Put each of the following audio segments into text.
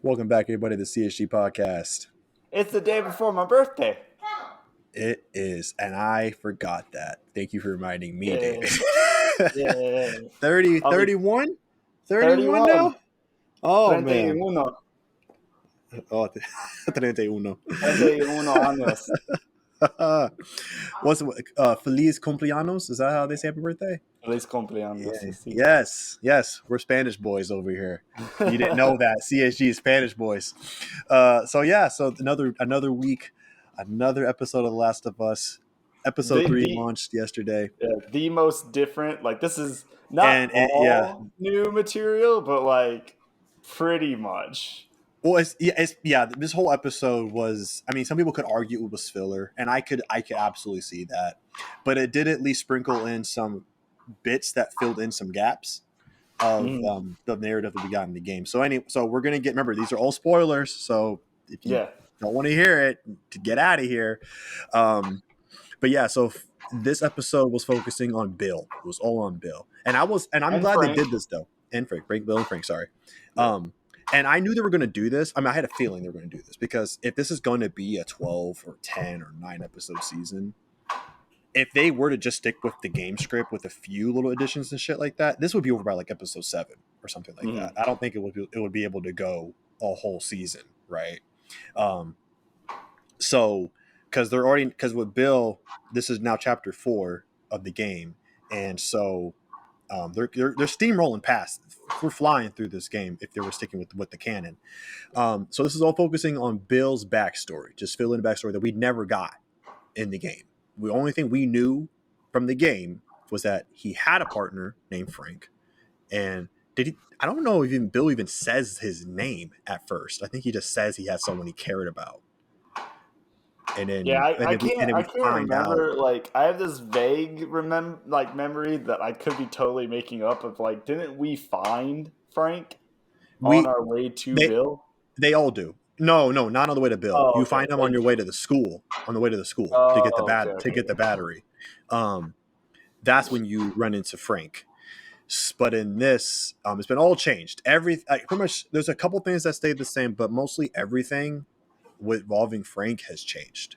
Welcome back, everybody, to the CHG podcast. It's the day before my birthday. It is, and I forgot that. Thank you for reminding me, David. Yeah. 30, I'll be 31? 31 now? Oh, man. 31. Oh, 31. 31 años. What's Feliz cumpleaños? Is that how they say happy birthday? Feliz cumpleaños. Yeah. Yes. We're Spanish boys over here. You didn't know that. CSG is Spanish boys. So another week, another episode of The Last of Us. Episode 3 launched yesterday. The most different. Like, this is not new material, but like pretty much. Well, this whole episode was. I mean, some people could argue it was filler, and I could absolutely see that, but it did at least sprinkle in some bits that filled in some gaps of the narrative that we got in the game. So we're gonna remember, these are all spoilers. So if you don't want to hear it, to get out of here. But yeah, so this episode was focusing on Bill. It was all on Bill, and I'm glad Frank. They did this though. And Bill and Frank. Sorry. And I knew they were going to do this. I mean, I had a feeling they were going to do this because if this is going to be a 12 or 10 or 9 episode season, if they were to just stick with the game script with a few little additions and shit like that, this would be over by like episode 7 or something like that. I don't think it would be able to go a whole season, right? So because with Bill, this is now chapter 4 of the game, and so they're steamrolling past. We're flying through this game if they were sticking with the canon. So this is all focusing on Bill's backstory, just filling the backstory that we never got in the game. The only thing we knew from the game was that he had a partner named Frank, and I don't know if Bill even says his name at first. I think he just says he has someone he cared about. And then I can't remember. Like, I have this vague memory that I could be totally making up of. Like, didn't we find Frank on our way to Bill? They all do. No, not on the way to Bill. You find them on your way to the school. On the way to the school to get the battery. That's when you run into Frank. But in this, it's been all changed. Pretty much, there's a couple things that stayed the same, but mostly everything involving Frank has changed.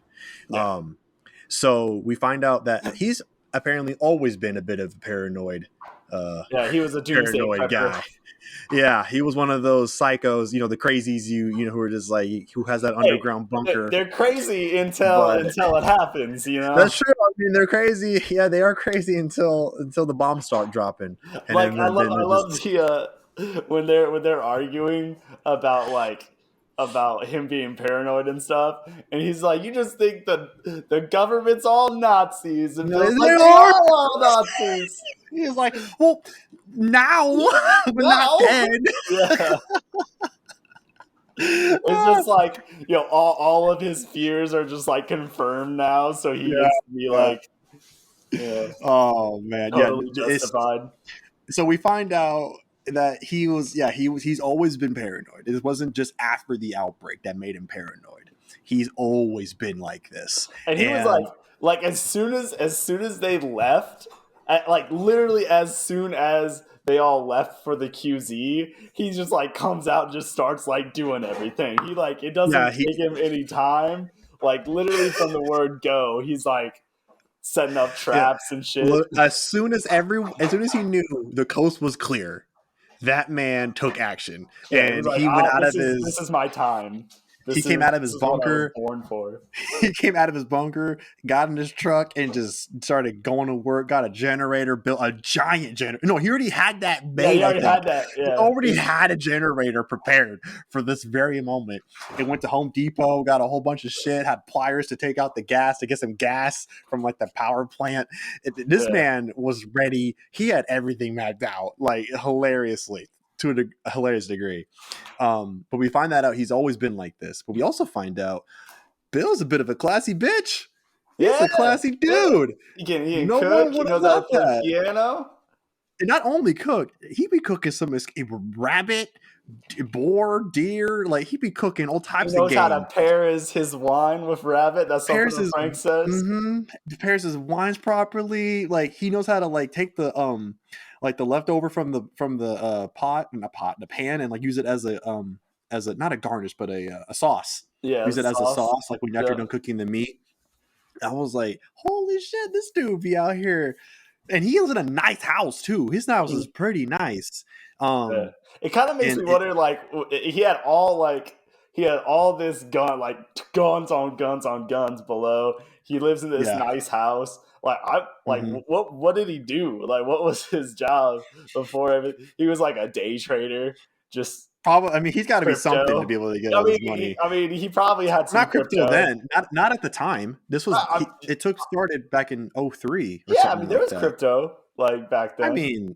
So we find out that he's apparently always been a bit of a paranoid he was a paranoid guy. Yeah, he was one of those psychos, the crazies who are just like, who has that underground bunker. They're crazy until it happens, That's true. I mean, they're crazy. Yeah, they are crazy until the bombs start dropping. And like, I love the when they're arguing about him being paranoid and stuff, and he's like, "You just think the government's all Nazis," and they're all Nazis. He's like, "Well, now, but not then." Yeah. It's just like, all of his fears are just like confirmed now, so he gets to be like, oh man, totally justified. So we find out that he's always been paranoid. It wasn't just after the outbreak that made him paranoid. He's always been like this. And he was like as soon as they left, literally as soon as they all left for the QZ, he just like comes out and just starts like doing everything. He it doesn't take him any time. Like, literally from the word go, he's like setting up traps and shit. Well, as soon as he knew the coast was clear, that man took action, and he went out of his. This is my time. He came out of his bunker. Born for. He came out of his bunker, got in his truck, and just started going to work. Got a generator, built a giant generator. No, he already had that made. He already had that. Yeah. He already had a generator prepared for this very moment. He went to Home Depot, got a whole bunch of shit, had pliers to take out the gas, to get some gas from like the power plant. This man was ready. He had everything mapped out, like, hilariously. To a hilarious degree. But we find that out he's always been like this. But we also find out Bill's a bit of a classy bitch. He's a classy dude. He can cook. He knows how to play piano. And not only cook, he be cooking some rabbit, boar, deer. Like, he be cooking all types of game. He knows how to pair his wine with rabbit. That's something that Frank says. Pairs his wines properly. Like, he knows how to like take the like the leftover from the pan, and like use it as a as a not a garnish, but a sauce. Yeah, Use it as a sauce. sauce, like when after Yeah. you're done cooking the meat. I was like, holy shit, this dude be out here. And he lives in a nice house too. His house is pretty nice. Yeah. It kind of makes And me wonder, like, he had all this gun, like guns on guns on guns below. He lives in this yeah. nice house. Mm-hmm. What did he do? Like, what was his job before everything? He was like a day trader, just Probably. I mean, he's got to be something to be crypto. able to get all this money. He probably had some Not crypto crypto. then. Not at the time. This was it took started back in 03 or Yeah, I something mean, there like was that. crypto like back I then. mean,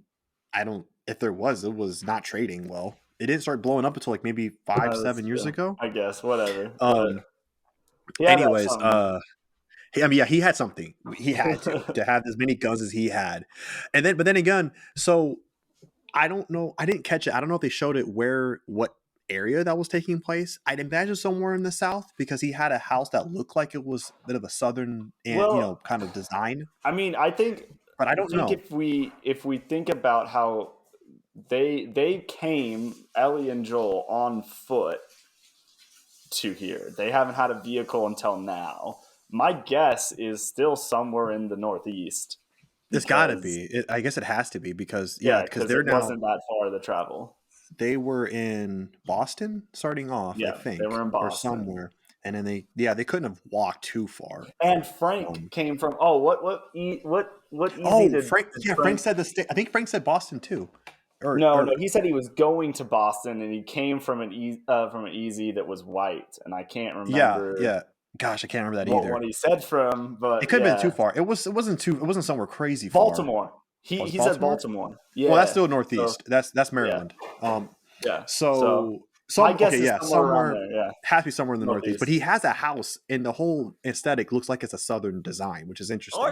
I don't. If there was, it was not trading well. It didn't start blowing up until like maybe 5-7 years ago. I guess whatever. But Um. he had that Anyways, something. I mean, yeah, he had something. He had to have as many guns as he had, and then, but then again, so I don't know. I didn't catch it. I don't know if they showed it what area that was taking place. I'd imagine somewhere in the South because he had a house that looked like it was a bit of a Southern and Well, kind of design, I mean, but I I don't think know. if we think about how they came, Ellie and Joel, on foot to here. They haven't had a vehicle until now. My guess is still somewhere in the Northeast It's got to because be. I guess it has to be because because because they're it now wasn't that far to travel. they were in Boston starting off, I Yeah, they think, were in or Boston. somewhere, and then they couldn't have walked too far. And Frank came from what easy Oh, did Frank. Yeah, Frank Frank. said the state. I think Frank said Boston too, No, or he said he was going to Boston and he came from from an easy that was white, and I can't yeah, remember yeah. Gosh, I can't remember that either. what he said from, It but could have been too yeah, far. It wasn't somewhere crazy far. Baltimore. Was it He said Baltimore? Baltimore. Well, that's Yeah. still So Northeast. That's yeah, Maryland. yeah. So So my some guess okay, is yeah, somewhere around somewhere there. Yeah, has to be somewhere in the Northeast. But Northeast. he has a house, and the whole aesthetic looks like it's a Southern design, which is Or interesting.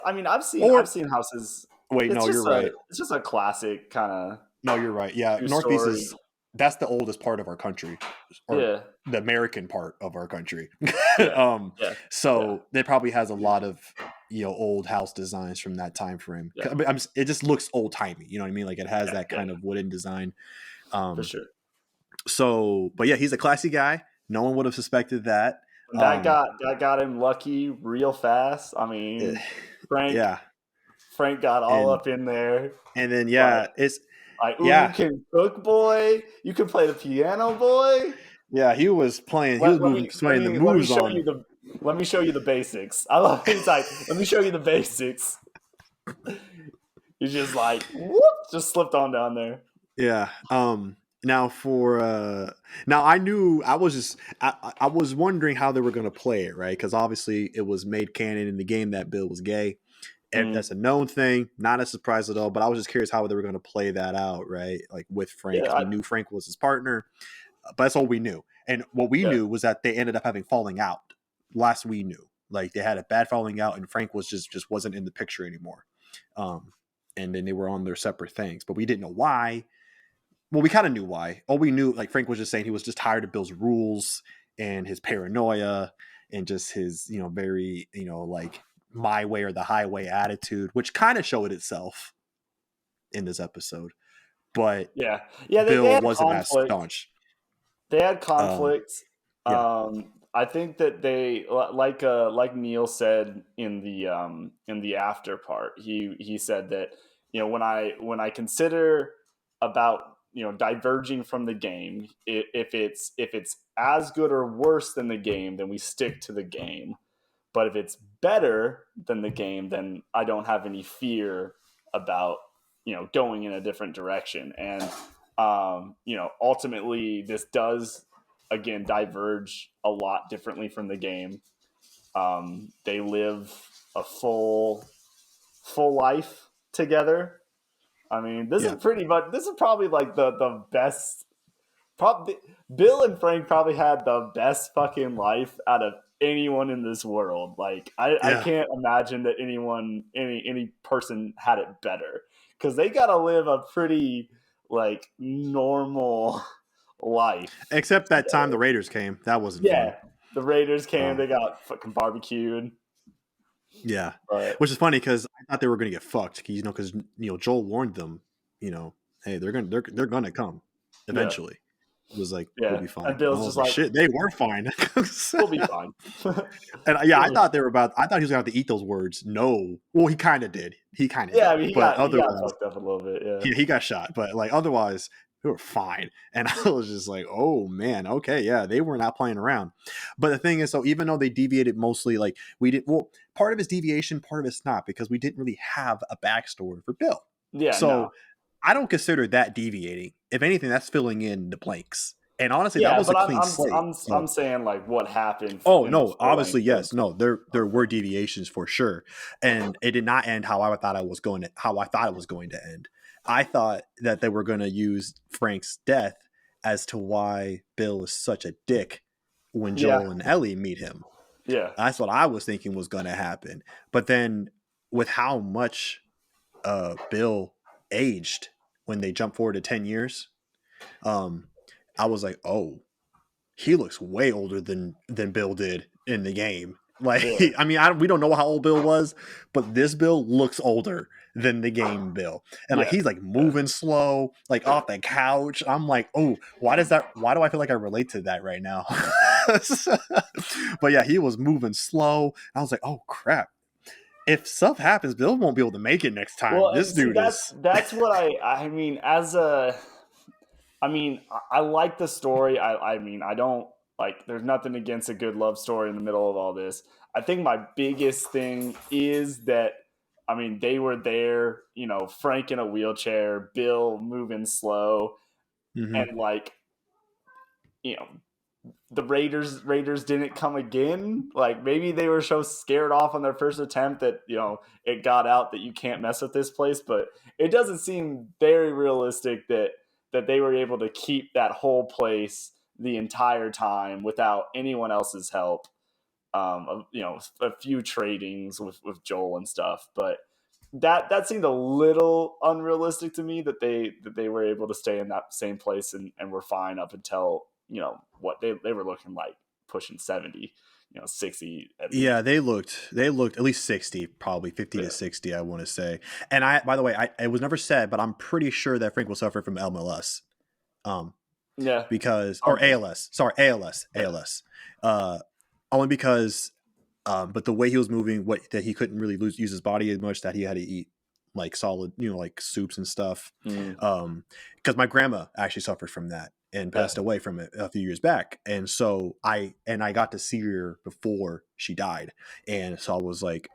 I mean, I've Or seen houses. wait, no, you're right. It's just a classic kind of No, you're right. Yeah, two Northeast story. is that's the oldest part of our country, or Yeah, the American part of our country. yeah, um, yeah, yeah, so it probably has a lot of old house designs from that time frame. yeah, It just looks old timey. You know what I mean? Like it has yeah, that yeah, kind of wooden design. for Um, sure. so, but yeah, he's a classy guy. No one would have suspected that. Um, That got him lucky real fast. I eh, mean, Frank yeah, Frank got all and up in there. then Like yeah, it's ooh, you yeah, can cook, boy. You can play the piano, boy. yeah. He was playing. He was moving, playing the Let me moves show on. you the basics. I love he's like, let me show you the basics. He's just like whoop, just slipped on down there. Yeah. Now for now I knew I was just I was wondering how they were going to play it, right? Because obviously it was made canon in the game that Bill was gay. And Mm, that's a known thing, not a surprise at all. But I was just curious how they were going to play that out, right? Like with Frank, yeah, because we knew Frank was his partner, but that's all we knew. And what we yeah, knew was that they ended up having falling out. Last we knew, like they had a bad falling out, and Frank was just wasn't in the picture anymore. Um, and then they were on their separate things, but we didn't know why. Well, we kind of knew why. All we knew, like Frank was just saying, he was just tired of Bill's rules and his paranoia and just his, very, like my way or the highway attitude, which kind of showed itself in this episode. But yeah, yeah. They Bill had wasn't as conflict. staunch. They had Um, conflict. yeah, I think that they like Neil said in the after part. He said that when I consider about diverging from the game, if it's as good or worse than the game, then we stick to the game. But if it's better than the game, then I don't have any fear about going in a different direction. And ultimately, this does again diverge a lot differently from the game. They live a full life together. I mean, yeah, this is probably like the best. Probably Bill and Frank probably had the best fucking life out of anyone in this world. Like I yeah. can't imagine that any person had it better because they got to live a pretty like normal life Except that time the together. Raiders came, that wasn't fun. Yeah, the Raiders came. Um, They got fucking barbecued. yeah, But which is funny because I thought they were going to get fucked. Because Joel warned them, hey, they're gonna come yeah, eventually. was like, "We'll Yeah, be fine." and I Bill's was just like, like, "Shit, they were fine." "We'll be fine." And yeah, We'll I be thought they were about. I thought he was gonna have to eat those words. No, well, he kind of did. He kind of Yeah, I did, mean, but he got otherwise, fucked up a little bit. Yeah, he got shot. But like otherwise, they were fine. And I was just like, "Oh man, okay, yeah, they were not playing around." But the thing is, so even though they deviated mostly, like we did, well, part of it's deviation, part of it's not because we didn't really have a backstory for Bill. yeah, no, So I don't consider that deviating. If anything, that's filling in the blanks. And honestly, that yeah, was a but clean slate. I'm So saying like what happened oh in the no, full obviously length of. yes. No, there were deviations for sure. And it did not end how I thought it was going to end. I thought that they were going to use Frank's death as to why Bill was such a dick when Yeah, Joel and Ellie meet him. yeah, That's what I was thinking was going to happen. But then with how much Bill aged when they jump forward to 10 years, um I was like, "Oh, he looks way older than Bill did in the game." Like, yeah, I mean, we don't know how old Bill was, but this Bill looks older than the game Bill, and like yeah, he's like yeah. moving slow, like off the couch. I'm like, oh, why does that? Why do I feel like I relate to that right now? But yeah, he was moving slow. I was like, oh crap. If stuff happens, Bill won't be able to make it next time. Well, This and see, dude is. that's what I mean. I mean, I like the story. I mean, I don't like. There's nothing against a good love story in the middle of all this. I think my biggest thing is that, I mean, they were there. You know, Frank in a wheelchair, Bill moving slow, Mhm. and like, you know, the Raiders didn't come again. Like maybe they were so scared off on their first attempt that, you know, it got out that you can't mess with this place. But it doesn't seem very realistic that they were able to keep that whole place the entire time without anyone else's help. You know, a few tradings with Joel and stuff, but that seemed a little unrealistic to me that they were able to stay in that same place and were fine up until, you know, what they were looking like pushing 70, you know, 60 at least. Yeah, they looked at least 60, probably 50 Yeah, to 60, I want to say. And I, by the way, it was never said, but I'm pretty sure that Frank will suffer from MLS. Um yeah, because or something. ALS. Sorry, ALS. Yeah, ALS. Only because but the way he was moving, what that he couldn't really use his body as much, that he had to eat like solid, like soups and stuff. mm, Because my grandma actually suffered from that and yeah, passed away from it a few years back, and so I got to see her before she died, and so I was like,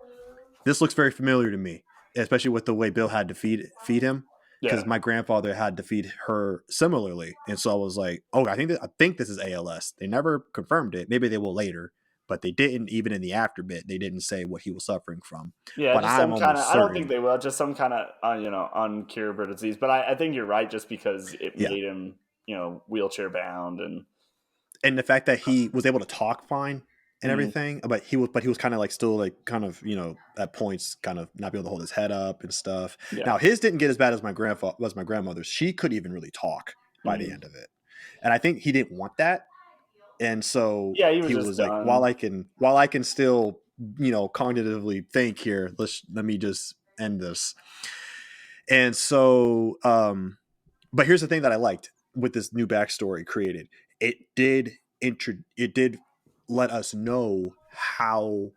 this looks very familiar to me, especially with the way Bill had to feed him, because yeah. my grandfather had to feed her similarly, and so I was like, oh, I think this is ALS. They never confirmed it. Maybe they will later, but they didn't. Even in the after bit, they didn't say what he was suffering from. Yeah, But just I'm some kind of. almost I don't think certain, they will. Just some kind of, you know, uncurable disease. But I think you're right, just because it yeah. made him, you know, wheelchair bound and. And the fact that he was able to talk fine and Mm, everything, but he was kind of like still like kind of at points kind of not be able to hold his head up and stuff. yeah. Now his didn't get as bad as my grandmother's. She couldn't even really talk by the Mm. end of it, and I think he didn't want that, and so Yeah, he was he just was like, done. while I can still cognitively think here, let me just end this. And so but here's the thing that I liked with this new backstory created. It did let us know how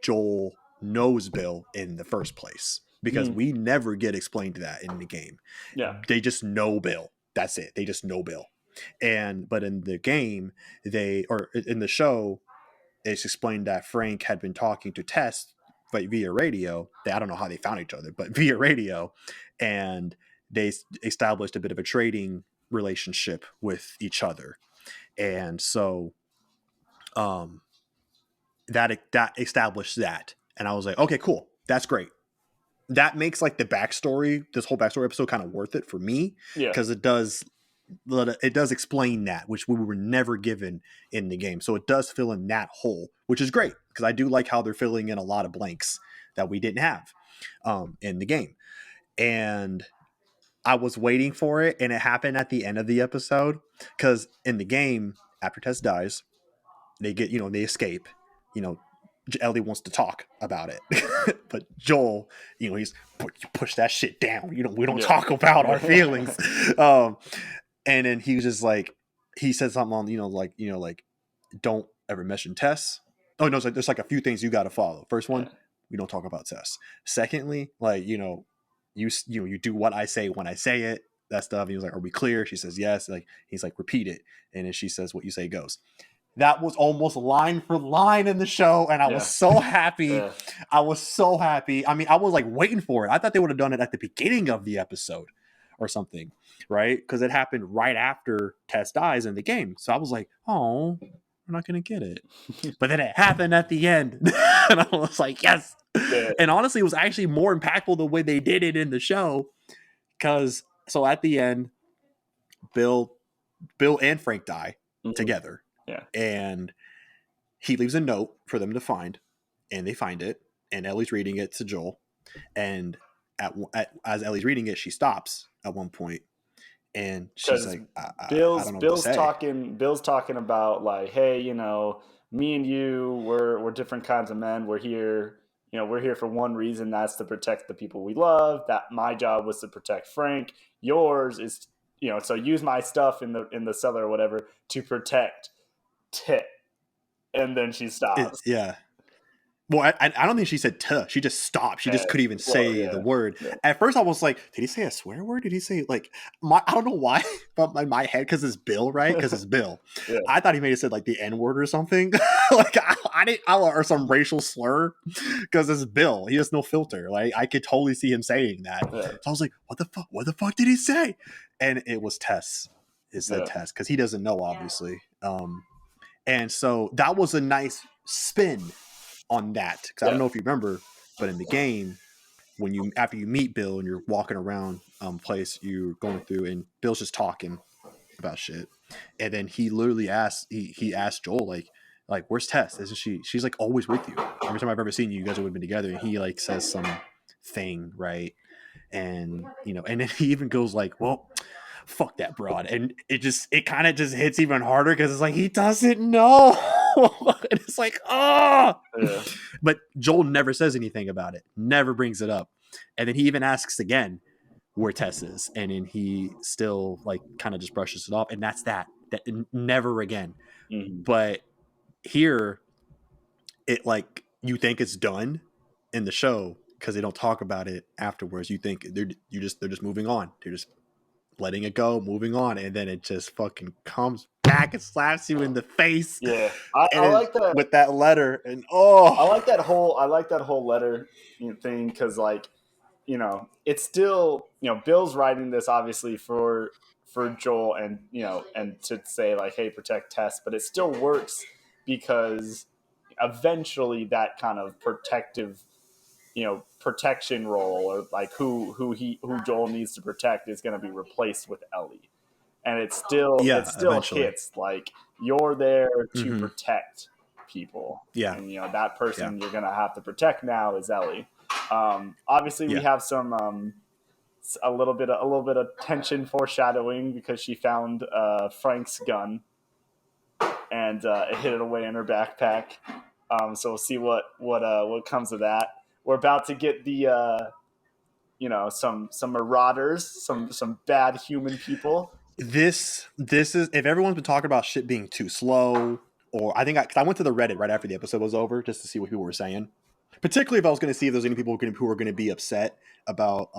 Joel knows Bill in the first place, because Mm, we never get explained that in the game. yeah, They just know Bill. That's it. They just know Bill. And but in the game, or in the show, it's explained that Frank had been talking to Tess, but via radio. I don't know how they found each other, but via radio, and they established a bit of a trading relationship with each other, and so um, that established that, and I was like, okay, cool, that's great. That makes like this whole backstory episode kind of worth it for me, yeah, because it does explain that, which we were never given in the game. So it does fill in that hole, which is great, because I do like how they're filling in a lot of blanks that we didn't have in the game. And I was waiting for it, and it happened at the end of the episode, because in the game, after Tess dies, they escape. You know, Ellie wants to talk about it, but Joel, he's push that shit down. We don't yeah, talk about our yeah, feelings. Um, and then he was just like, he said something on, like don't ever mention tests. Oh no, it's like there's like a few things you got to follow. First one, Yeah. we don't talk about tests. Secondly, like you do what I say when I say it. That stuff. He was like, "Are we clear?" She says, "Yes." Like he's like, "Repeat it," and then she says, "What you say goes." That was almost line for line in the show, and I was Yeah. so happy. Yeah. I was so happy. I mean, I was like waiting for it. I thought they would have done it at the beginning of the episode or something, right? Because it happened right after Tess dies in the game. So I was like, "Oh, we're not gonna get it." But then it happened at the end, and I was like, "Yes!" Yeah. And honestly, it was actually more impactful the way they did it in the show. Because so at the end, Bill, Bill and Frank die Mhm. together, Yeah. and he leaves a note for them to find, and they find it. And Ellie's reading it to Joel, and as Ellie's reading it, she stops at one point, and she's Because like, I don't know what to say. Bill's talking about like, hey, me and you, we're different kinds of men. We're here, we're here for one reason. That's to protect the people we love. That my job was to protect Frank. Yours is, so use my stuff in the cellar or whatever to protect Tit. And then she stops. Yeah. Well, I don't think she said "tuh." She just stopped. She just couldn't even Well, say the yeah, word. yeah, At first, I was like, "Did he say a swear word? Did he say like I don't know why, but my head because it's Bill, right? Because it's Bill. yeah, I thought he may have said like the N word or something, like I didn't, or some racial slur because it's Bill. He has no filter. Like I could totally see him saying that. yeah, So I was like, "What the fuck? What the fuck did he say?" And it was Tess. It said yeah, Tess because he doesn't know obviously. And so that was a nice spin on that because I don't yeah, know if you remember, but in the game, when you after you meet Bill and you're walking around place you're going through, and Bill's just talking about shit, and then he literally asked he asked Joel like where's Tess? Isn't she? She's like always with you. Every time I've ever seen you, you guys have always been together. And he like says some thing, right? And and then he even goes like, well, fuck that broad, and it kind of just hits even harder because it's like he doesn't know. And it's like, oh. yeah, But Joel never says anything about it, never brings it up, and then he even asks again where Tess is, and then he still like kind of just brushes it off, and that never again. hmm, But here, it like you think it's done in the show because they don't talk about it afterwards. You think they're just moving on. They're just letting it go, moving on, and then it just fucking comes back and slaps you in the face, yeah. I, and I it's like that. with that letter, and oh, I like that whole letter thing because like it's still Bill's writing this obviously for Joel and and to say like hey protect Tess, but it still works because eventually that kind of protective protection role or like who Joel needs to protect is going to be replaced with Ellie, and it yeah, still eventually, hits like you're there to mm-hmm. protect people, Yeah, and that yeah, person you're gonna have to protect now is Ellie. Obviously, we yeah. have some a little bit of tension foreshadowing because she found Frank's gun and it hid it away in her backpack. So we'll see what comes of that. We're about to get the some marauders, some bad human people. This is if everyone's been talking about shit being too slow, or I think cause I went to the Reddit right after the episode was over just to see what people were saying. Particularly if I was going to see if there's any people who were going to be upset about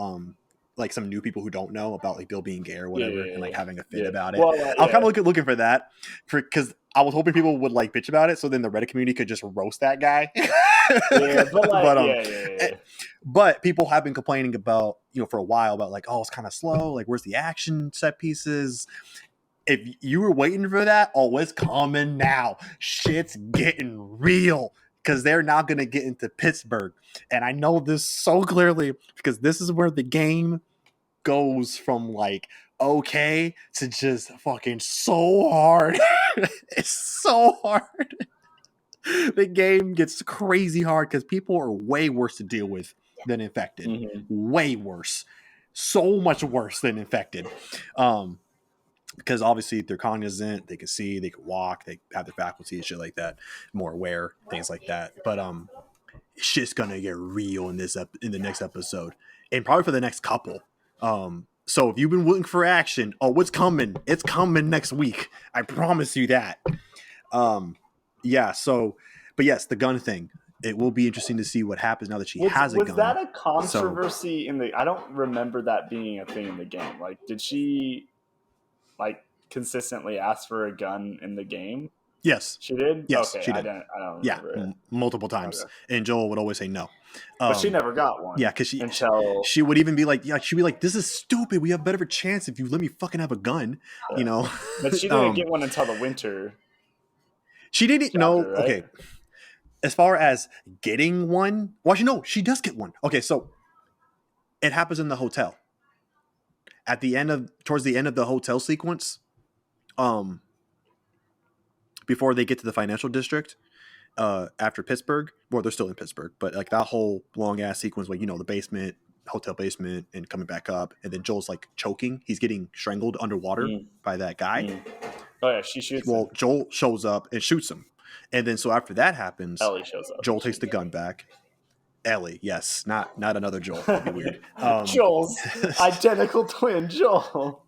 like some new people who don't know about like Bill being gay or Yeah, whatever, and yeah, like having a fit yeah. about it. Well, I was kind yeah, of looking for that because I was hoping people would like bitch about it, so then the Reddit community could just roast that guy. yeah. But like, but yeah, yeah, eh, yeah. but people have been complaining about for a while about like, oh, it's kind of slow, like where's the action set pieces. If you were waiting for that, oh, it's coming now. Shit's getting real because they're now going to get into Pittsburgh. And I know this so clearly because this is where the game goes from like okay to just fucking so hard. It's so hard. The game gets crazy hard because people are way worse to deal with than infected. Mm-hmm. Way worse. So much worse than infected. Because obviously they're cognizant, they can see, they can walk, they have their faculties, shit like that, more aware, things like that. But shit's gonna get real in in the next episode, and probably for the next couple. So if you've been waiting for action, oh, it's coming. It's coming next week. I promise you that. Yeah. So, but yes, the gun thing. It will be interesting to see what happens now that she has a Was gun. that a controversy in the? I don't remember that being a thing in the game. Like, did she like consistently ask for a gun in the game? Yes. She did. Yes, Okay, she did. I don't Yeah, remember it. multiple times. Okay. And Joel would always say no. But she never got one. Yeah, because until she would even be like, yeah, she'd be like, this is stupid. We have better of a chance if you let me fucking have a gun, you know. But she didn't get one until the winter. She didn't know. Chapter, right? Okay, as far as getting one, well, actually, no, she does get one. Okay, so it happens in the hotel at the end of towards the end of the hotel sequence. Before they get to the financial district, after Pittsburgh. Well, they're still in Pittsburgh, but like that whole long ass sequence, like the basement, hotel basement, and coming back up, and then Joel's like choking. He's getting strangled underwater by that guy. Oh yeah, she shoots him. Joel shows up and shoots him, and then so after that happens, Ellie shows up. Joel takes the gun back. Ellie, yes, not another Joel. That'd be weird. Joel's identical twin, Joel.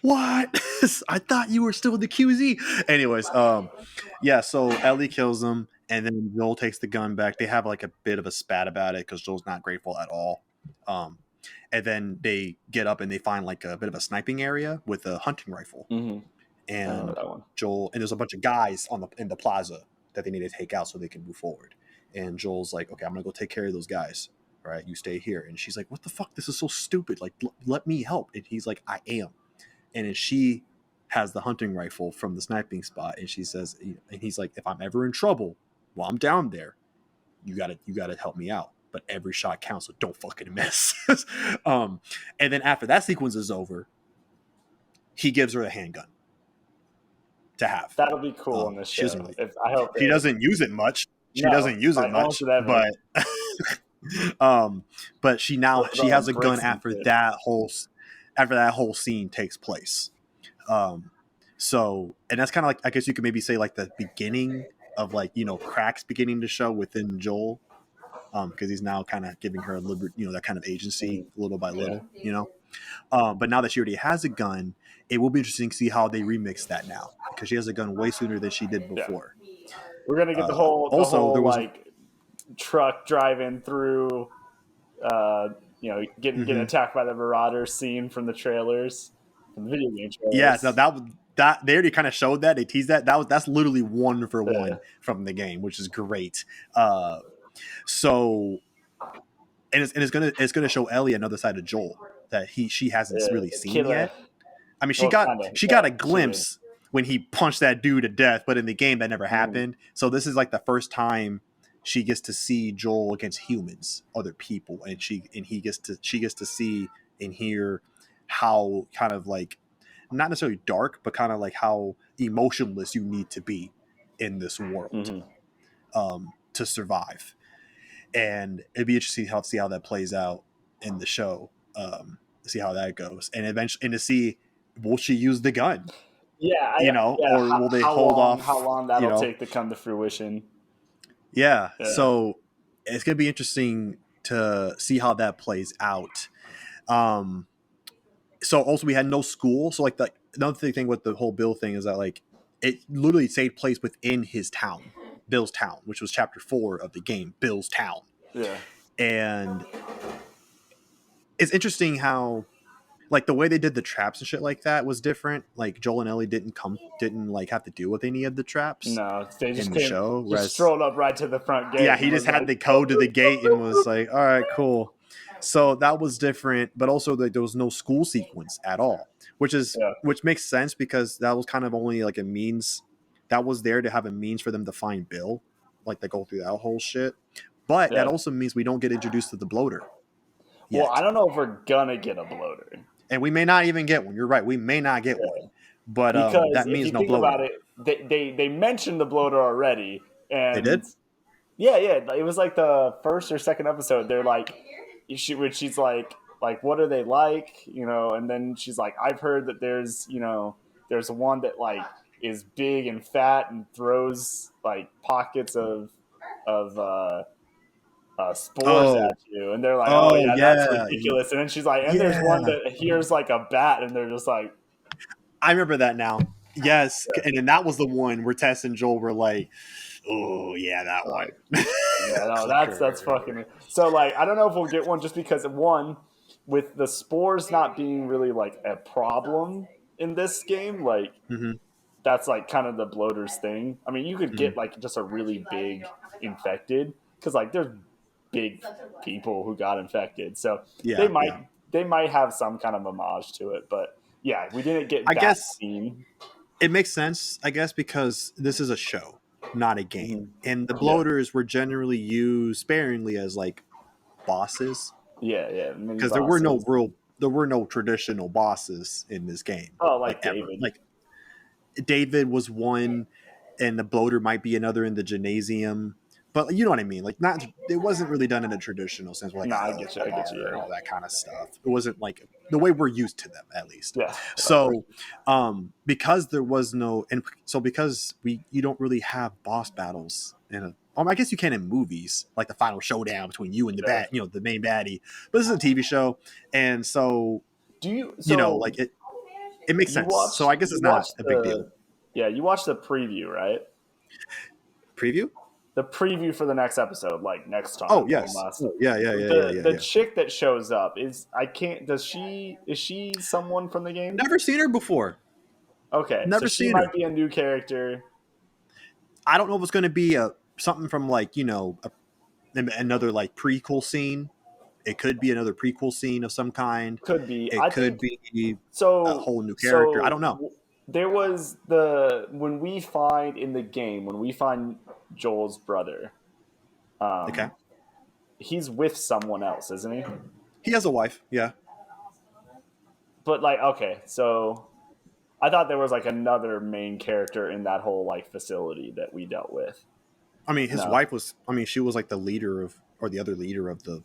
What? I thought you were still in the QZ. Anyways, yeah, so Ellie kills him, and then Joel takes the gun back. They have like a bit of a spat about it because Joel's not grateful at all. And then they get up and they find like a bit of a sniping area with a hunting rifle. And that one. Joel, and there's a bunch of guys in the plaza that they need to take out so they can move forward. And Joel's like, okay, I'm gonna go take care of those guys. All right, you stay here. And she's like, what the fuck? This is so stupid. Like, let me help. And he's like, I am. And then she has the hunting rifle from the sniping spot, and she says, and he's like, if I'm ever in trouble while I'm down there, you gotta help me out. But every shot counts, so don't fucking miss. And then after that sequence is over, he gives her a handgun to have. That'll be cool in this show. Really, I hope she doesn't use it much. She doesn't use it much, but she has a gun after that whole scene takes place. So, and that's kind of like, I guess you could maybe say like the beginning of like, cracks beginning to show within Joel. Because he's now kind of giving her a little bit, that kind of agency little by little, But now that she already has a gun, it will be interesting to see how they remix that now, because she has a gun way sooner than she did before. Yeah. We're gonna get the whole there was like truck driving through, getting attacked by the Marauders scene from the trailers, from the video game trailers. Yeah, so that they already kind of showed that, they teased that's literally 1-for-1 from the game, which is great. So, and it's gonna show Ellie another side of Joel that she hasn't really seen yet. I mean, she got a glimpse when he punched that dude to death, but in the game that never happened. So this is like the first time she gets to see Joel against humans, other people, and she gets to see and hear how kind of like, not necessarily dark, but kind of like how emotionless you need to be in this world to survive. And it'd be interesting to see how that plays out in the show, see how that goes, and eventually, and to see, will she use the gun? Or will they hold off? How long that'll take to come to fruition? Yeah. So it's gonna be interesting to see how that plays out. So also we had no school. So like another thing with the whole Bill thing is that like it literally stayed place within his town, Bill's town, which was chapter 4 of the game, Bill's town. Yeah. And it's interesting how like the way they did the traps and shit like that was different. Like Joel and Ellie didn't like have to deal with any of the traps. No, they just in the show. Just strolled up right to the front gate. Yeah, he just had the code to the gate and was like, all right, cool. So that was different, but also there was no school sequence at all, which makes sense because that was kind of only like a means that was there to have a means for them to find Bill, like they go through that whole shit. But that also means we don't get introduced to the bloater yet. Well, I don't know if we're gonna get a bloater, and we may not even get one. You're right, we may not get one, but that means no bloater. About it, they mentioned the bloater already, and they did. Yeah, it was like the first or second episode. They're like, she's like, what are they like? And then she's like, I've heard that there's one that like is big and fat and throws like pockets of spores Oh, at you, and they're like, "Oh oh yeah, that's yeah, ridiculous." And then she's like, "And there's one yeah. that hears like a bat," and they're just like, I remember that now. Yes, yeah, and then that was the one where Tess and Joel were like, "Oh yeah, that one." like yeah, no, that's Clicker. fucking. So like, I don't know if we'll get one just because one, with the spores not being really like a problem in this game, like Hmm. that's like kind of the bloaters thing. I mean, you could Hmm. get like just a really big infected because like there's big people who got infected, so they Yeah, yeah. might they might have some kind of homage to it. But yeah, we didn't get I that guess scene. it makes sense. I guess because this is a show, not a game, Mhm. and the Yeah, bloaters were generally used sparingly as like bosses yeah, mini because bosses. there were no traditional bosses in this game, Oh, like like ever. David. Like David was one, and the bloater might be another in the gymnasium. But you know what I mean? Like, not it wasn't really done in a traditional sense, where like Nah, I get you. Hellfire and Yeah, all that kind of stuff. It wasn't like the way we're used to them, at least. yeah, of course. So, because there was no, and so because you don't really have boss battles in a. I guess you can in movies, like the final showdown between you and Yeah. the main baddie. But this is a TV show, and so Do you? like So it makes sense. So I guess you it's not watched a big deal. the yeah you watched the preview, right? Preview? The preview for the next episode, like next Oh time on yes. last. Oh yeah, yeah, yeah, yeah, The yeah, the yeah. chick that shows up is I can't. Does she is she someone from the game? Never seen her before. Okay, so Never she seen her. might be a new character. I don't know if it's going to be a something from like another like prequel scene. It could be another prequel scene of some kind. Could be. It I could think be a so. whole new character. I don't know. There was the when we find in the game when we find Joel's brother. Okay. Um, he's with someone else, isn't he? He has a wife. Yeah. But like, okay, so I thought there was like another main character in that whole like facility that we dealt with. I mean, his No, wife was. I mean, she was like the leader of, or the other leader of the,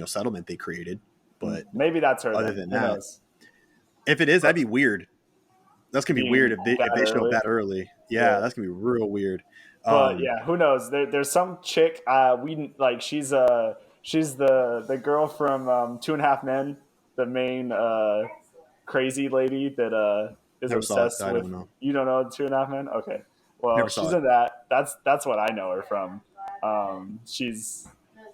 settlement they created. But maybe that's her other then. than Who that, knows? if it is, that'd But be weird. That's gonna be weird being if that they show up early, that early. Yeah, yeah. that's gonna be real weird. But Um, yeah, who knows? There's some chick. We like she's the girl from Two and a Half Men, the main crazy lady that is never saw it. obsessed I with. don't know. You don't know Two and a Half Men? Okay, well Never saw she's it. in that. That's what I know her from. She's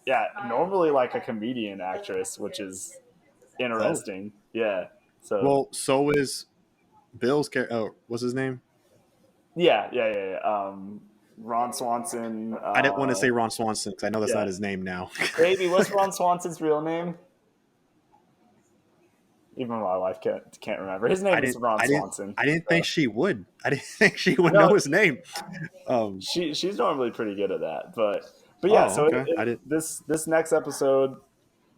yeah normally like a comedian actress, which is Oh, interesting. Yeah. So well, so is Bill's character. Oh, what's his name? yeah. Ron Swanson. I didn't want to say Ron Swanson because I know that's Yeah. not his name now. Baby, what's Ron Swanson's real name? Even my wife can't remember. His I name is didn't. Ron I didn't. Swanson. I didn't So. think she would. I didn't think she would No, know his name. Um. she's normally pretty good at that. But yeah. Oh, So okay. I didn't. this next episode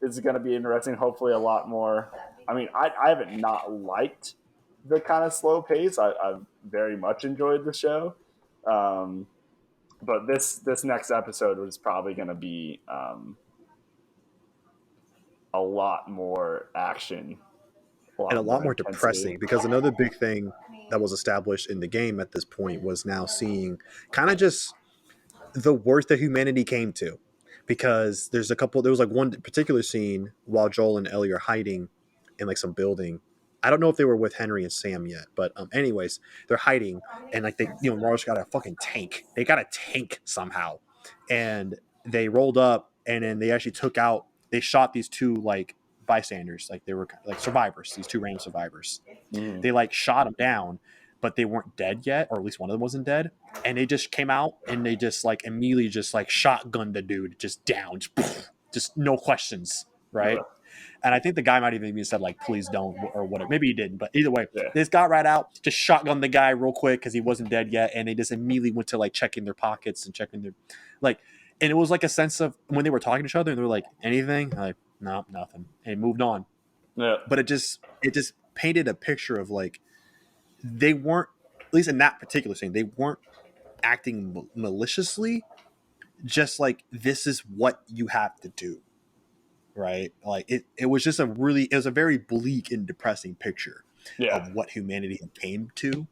is going to be interesting. Hopefully, a lot more. I mean, I haven't not liked the kind of slow pace. I've very much enjoyed the show. Um, but this next episode was probably going to be a lot more action, a And a lot lot more more intensity. depressing because another big thing that was established in the game at this point was now seeing kind of just the worst that humanity came to, because there was like one particular scene while Joel and Ellie are hiding in like some building. I don't know if they were with Henry and Sam yet, but anyways, they're hiding, and like Marge got a fucking tank. They got a tank somehow, and they rolled up, and then they actually they shot these two like bystanders, like they were like survivors, these two random survivors. Mm. They like shot them down, but they weren't dead yet, or at least one of them wasn't dead. And they just came out and they just like immediately just like shotgunned the dude just down, just no questions, right? Ugh. And I think the guy might have even said like, "Please don't," or whatever. Maybe he didn't, but either way, Yeah. they just got right out, just shotgunned the guy real quick because he wasn't dead yet, and they just immediately went to like checking their pockets and checking their like, and it was like a sense of when they were talking to each other and they were like, "Anything?" Like, no, nothing, and moved on. Yeah. But it just painted a picture of like they weren't, at least in that particular scene, they weren't acting maliciously, just like this is what you have to do, right? Like it was just it was a very bleak and depressing picture Yeah. of what humanity came to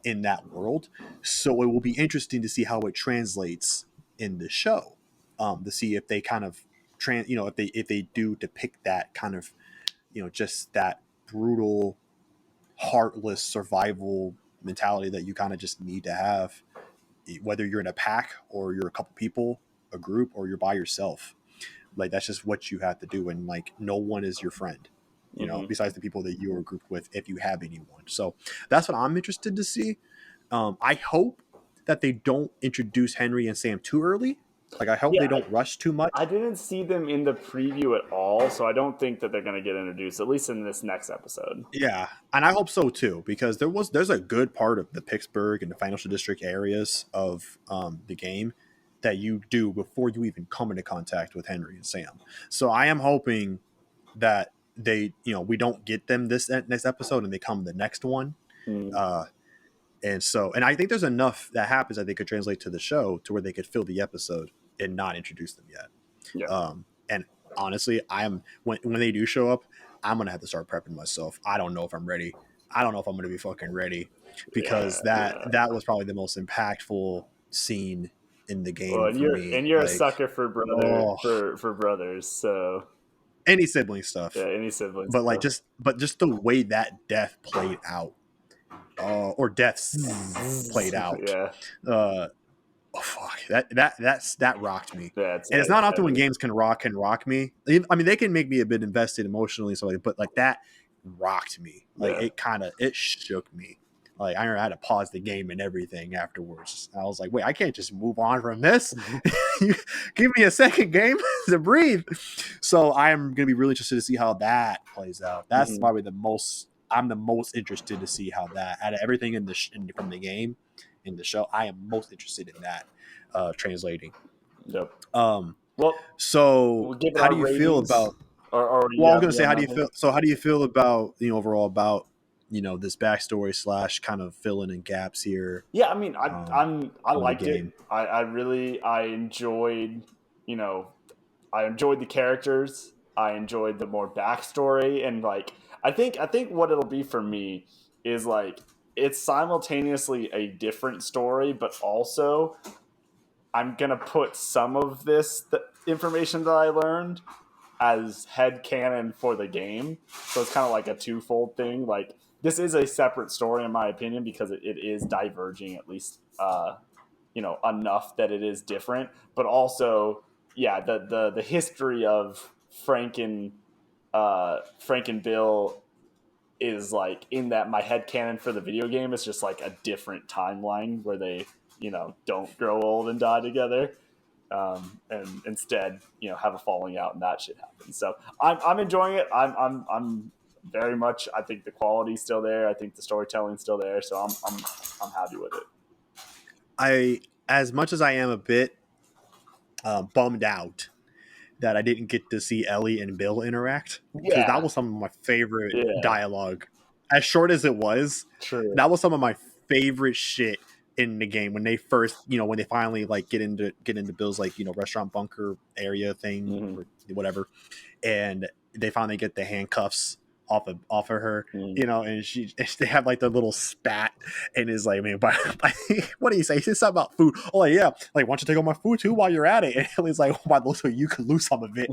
in that world. So it will be interesting to see how it translates in the show, to see if they kind of if they do depict that kind of, just that brutal, heartless survival mentality that you kind of just need to have, whether you're in a pack or you're a couple people, a group, or you're by yourself. Like, that's just what you have to do, and like, no one is your friend, besides the people that you are grouped with, if you have anyone. So that's what I'm interested to see. I hope that they don't introduce Henry and Sam too early. Like, I hope Yeah, they don't rush too I much. didn't see them in the preview at all, so I don't think that they're going to get introduced, at least in this next episode. Yeah, and I hope so too, because there's a good part of the Pittsburgh and the financial district areas of the game that you do before you even come into contact with Henry and Sam. So I am hoping that we don't get them this next episode and they come the next one. Mm, Uh, and I think there's enough that happens that they could translate to the show to where they could fill the episode and not introduce them yet. yeah. And honestly, when they do show up, I'm gonna have to start prepping myself. I don't know if I'm ready. I don't know if I'm gonna be fucking ready, because Yeah. that was probably the most impactful scene in the Well, game and for me. you're a Like, sucker for oh, brothers, so any sibling yeah, stuff, any siblings but like stuff. just the way that death played out, or deaths played out. Yeah, Uh, oh fuck, that rocked me. yeah, And it's not often when heavy. games can rock me. I mean, they can make me a bit invested emotionally, so but like, that rocked me. Like, Yeah. it shook me. Like, I had to pause the game and everything afterwards. I was like, wait, I can't just move on from this. You give me a second game to breathe. So I am gonna be really interested to see how that plays out. That's probably I'm the most interested to see how that, out of everything from the game in the show, I am most interested in that translating. Yep. Um, Well, so we'll give it how do our you feel ratings. about? Or do Well, you I was have gonna any say, on how do that you thing? feel? So how do you feel about, overall about, this backstory slash kind of filling in gaps here Yeah, I mean, I in the liked it. game? I enjoyed, I enjoyed the characters. I enjoyed the more backstory, and like, I think what it'll be for me is like, it's simultaneously a different story, but also I'm gonna put some of the information that I learned as headcanon for the game. So it's kind of like a twofold thing. Like, this is a separate story in my opinion, because it is diverging, at least enough that it is different. But also, yeah, the history of Frank and Bill is like in that my headcanon for the video game is just like a different timeline where they don't grow old and die together, and instead have a falling out and that shit happens. So I'm enjoying it. I'm very much. I think the quality's still there. I think the storytelling's still there. So I'm happy with it. As much as I am a bit bummed out that I didn't get to see Ellie and Bill interact, because that Yeah, was some of my favorite yeah, dialogue. As short as it was, true. that was some of my favorite shit in the game when they first, when they finally like get into Bill's, like, restaurant bunker area thing, Mm-hmm. or whatever, and they finally get the handcuffs off of her, Mm-hmm. and they have like the little spat, and is like, man, what do you say? He says something about food. Oh yeah, like, why don't you take all my food too while you're at it? And he's like, why, so you can lose some of it.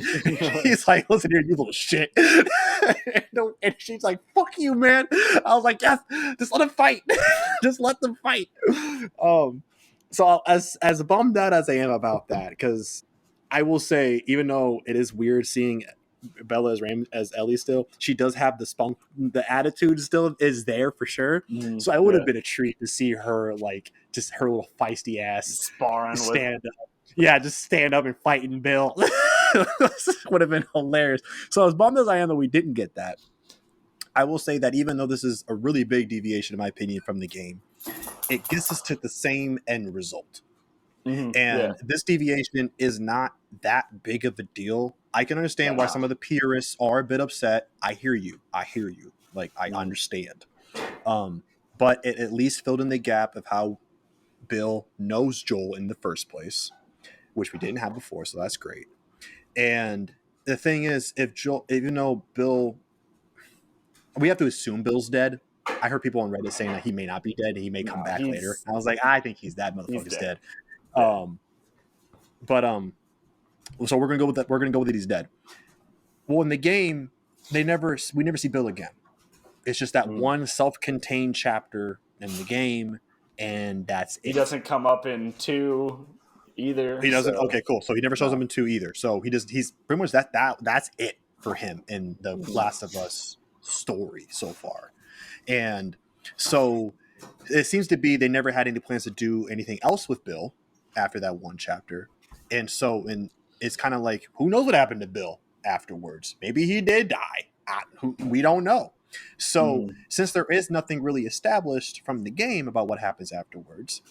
He's like, listen here, you little shit. And she's like, fuck you, man. I was like, yes, just let them fight. Just let them fight. So as bummed out as I am about that, because I will say, even though it is weird seeing Bella as Ellie still, she does have the spunk, the attitude still is there for sure. Mm-hmm. So I would have Yeah, been a treat to see her, like, just her little feisty ass sparring with. stand up. Yeah, just stand up and fighting Bill. Would have been hilarious. So as bummed as I am that we didn't get that, I will say that even though this is a really big deviation, in my opinion, from the game, it gets us to the same end result. Mm-hmm. Yeah, And this deviation is not that big of a deal. I can understand why yeah. some of the purists are a bit upset. I hear you. Like, I Mm-hmm. understand. But it at least filled in the gap of how Bill knows Joel in the first place, which we didn't have before, so that's great. And the thing is, if Joel, even though Bill, we have to assume Bill's dead. I heard people on Reddit saying that he may not be dead and he may come No, back later. I was like, I think he's dead. he's Motherfucker's dead. dead. Yeah. But So we're gonna go with that. We're gonna go with it. He's dead. Well, in the game, we never see Bill again. It's just that one self-contained chapter in the game, and that's it. He doesn't come up in 2 either. He doesn't. So, Okay, cool. So he never shows up in 2 either. So he's pretty much that's it for him in the Last of Us story so far. And so it seems to be they never had any plans to do anything else with Bill after that one chapter. And so it's kind of like, who knows what happened to Bill afterwards? Maybe he did die. We don't know. So since there is nothing really established from the game about what happens afterwards,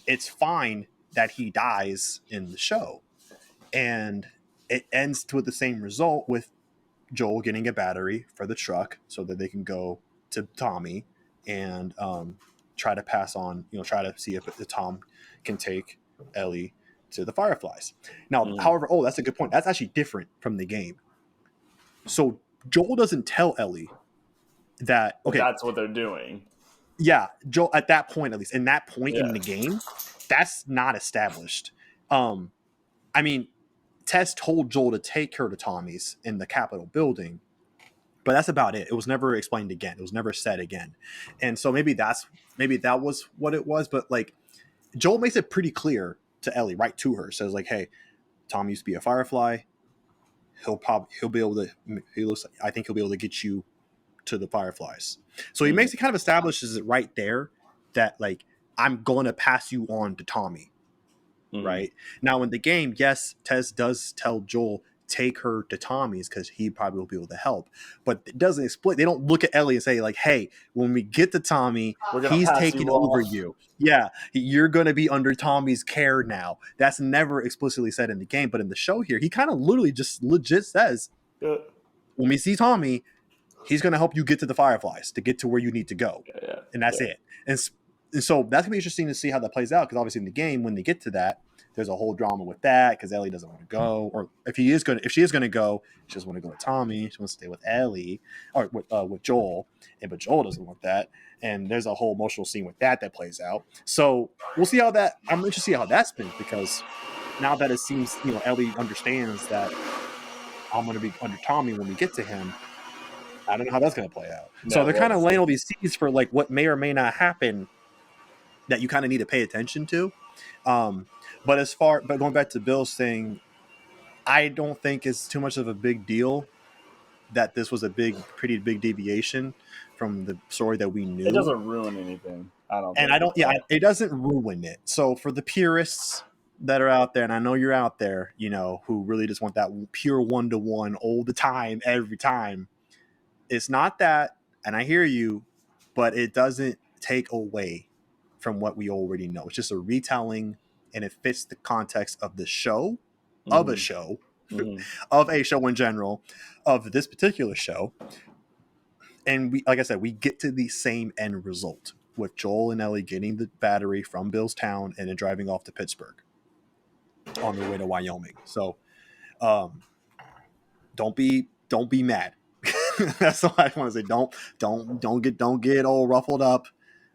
it's fine that he dies in the show. And it ends with the same result, with Joel getting a battery for the truck so that they can go to Tommy and try to pass on, try to see if Tom can take Ellie to the Fireflies. Now, however, that's a good point. That's actually different from the game. So Joel doesn't tell Ellie that, okay, that's what they're doing. Yeah, Joel, at that point, at least in that point in the game, that's not established. I mean, Tess told Joel to take her to Tommy's in the Capitol building, but that's about it. It was never explained again. It was never said again. And so maybe that was what it was. But like, Joel makes it pretty clear to Ellie, right to her, says like, "Hey, Tom used to be a Firefly. He'll be able to. I think he'll be able to get you to the Fireflies." So he makes it kind of establishes it right there that like, I'm going to pass you on to Tommy. Right now in the game, yes, Tess does tell Joel, take her to Tommy's because he probably will be able to help, but it doesn't explain. They don't look at Ellie and say like, hey, when we get to Tommy, he's taking over you. Yeah, you're going to be under Tommy's care now. That's never explicitly said in the game, but in the show here, he kind of literally just legit says, when we see Tommy, he's going to help you get to the Fireflies to get to where you need to go. And that's it. And so that's gonna be interesting to see how that plays out, because obviously in the game, when they get to that, there's a whole drama with that, because Ellie doesn't want to go, or if she is gonna go, she doesn't want to go with Tommy. She wants to stay with Ellie or with Joel, but Joel doesn't want that, and there's a whole emotional scene with that plays out. So we'll see how that. I'm interested to see how that spins, because now that it seems Ellie understands that I'm gonna be under Tommy when we get to him. I don't know how that's gonna play out. So they're kind of laying all these seeds for like what may or may not happen that you kind of need to pay attention to. But going back to Bill's thing, I don't think it's too much of a big deal that this was pretty big deviation from the story that we knew. It doesn't ruin anything. It doesn't ruin it. So for the purists that are out there, and I know you're out there, who really just want that pure 1-to-1 all the time, every time, it's not that, and I hear you, but it doesn't take away from what we already know. It's just a retelling, and it fits the context of the show, of a show, of a show in general, of this particular show. And we, like I said, we get to the same end result with Joel and Ellie getting the battery from Bill's town and then driving off to Pittsburgh on their way to Wyoming. So don't be mad. That's all I want to say. Don't get all ruffled up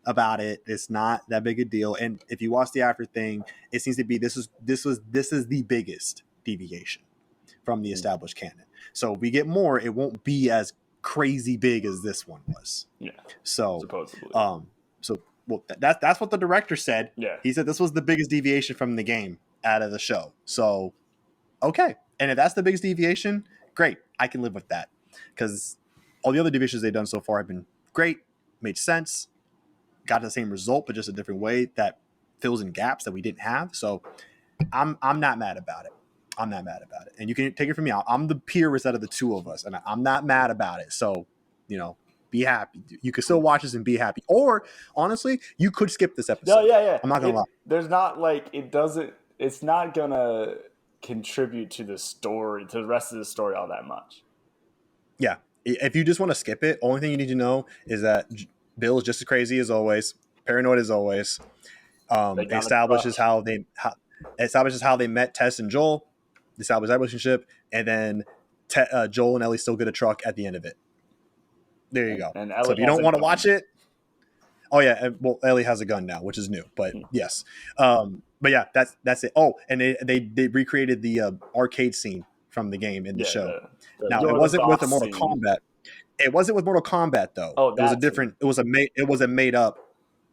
about it. It's not that big a deal. And if you watch the after thing, it seems to be this is the biggest deviation from the established canon. So if we get more, it won't be as crazy big as this one was. Yeah. So supposedly. That's what the director said. Yeah. He said this was the biggest deviation from the game out of the show. So okay. And if that's the biggest deviation, great. I can live with that. Because all the other deviations they've done so far have been great, made sense, got the same result, but just a different way that fills in gaps that we didn't have. So I'm not mad about it. I'm not mad about it. And you can take it from me. I'm the purist out of the two of us, and I'm not mad about it. So, be happy. You can still watch this and be happy. Or, honestly, you could skip this episode. No, yeah. I'm not going to lie. There's not like, it's not going to contribute to the story, to the rest of the story all that much. Yeah. If you just want to skip it, only thing you need to know is that Bill is just as crazy as always, paranoid as always. Establishes how they met Tess and Joel, established that relationship, and then Joel and Ellie still get a truck at the end of it. There you go. So if you don't want to watch it, oh yeah, well, Ellie has a gun now, which is new, but yes. but yeah, that's it. Oh, and they recreated the arcade scene from the game in the Yeah, show. the Now, it you're the wasn't with a boss Mortal scene. Kombat. It wasn't with Mortal Kombat though. Oh, It was a that scene. different. It was a made up